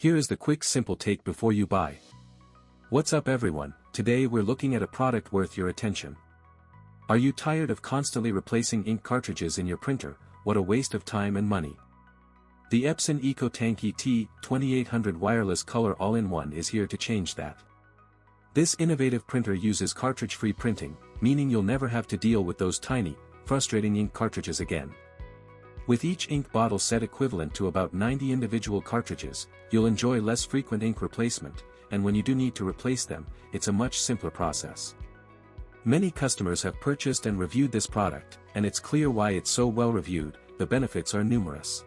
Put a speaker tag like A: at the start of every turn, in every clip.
A: Here is the quick simple take before you buy. What's up everyone, today we're looking at a product worth your attention. Are you tired of constantly replacing ink cartridges in your printer? What a waste of time and money. The Epson Ecotank Et-2800 Wireless Color All-in-One is here to change that. This innovative printer uses cartridge-free printing, meaning you'll never have to deal with those tiny, frustrating ink cartridges again. With each ink bottle set equivalent to about 90 individual cartridges, you'll enjoy less frequent ink replacement, and when you do need to replace them, it's a much simpler process. Many customers have purchased and reviewed this product, and it's clear why it's so well reviewed. The benefits are numerous.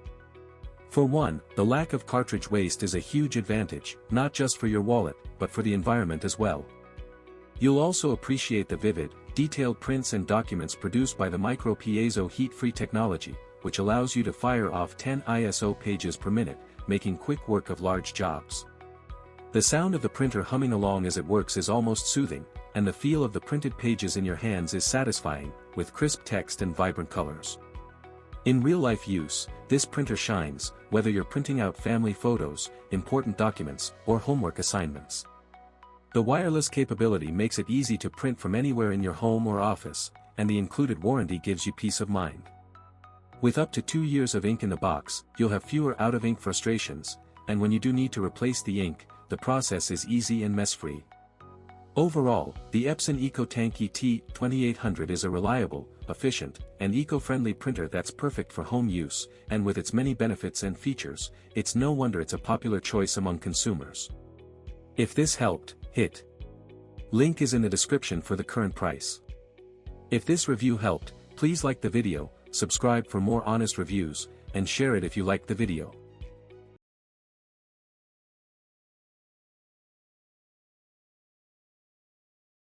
A: For one, the lack of cartridge waste is a huge advantage, not just for your wallet, but for the environment as well. You'll also appreciate the vivid, detailed prints and documents produced by the micro-piezo heat-free technology, which allows you to fire off 10 ISO pages per minute, making quick work of large jobs. The sound of the printer humming along as it works is almost soothing, and the feel of the printed pages in your hands is satisfying, with crisp text and vibrant colors. In real-life use, this printer shines, whether you're printing out family photos, important documents, or homework assignments. The wireless capability makes it easy to print from anywhere in your home or office, and the included warranty gives you peace of mind. With up to 2 years of ink in the box, you'll have fewer out-of-ink frustrations, and when you do need to replace the ink, the process is easy and mess-free. Overall, the Epson Ecotank Et-2800 is a reliable, efficient, and eco-friendly printer that's perfect for home use, and with its many benefits and features, it's no wonder it's a popular choice among consumers. If this helped, hit link is in the description for the current price. If this review helped, please like the video, subscribe for more honest reviews, and share it if you liked the video.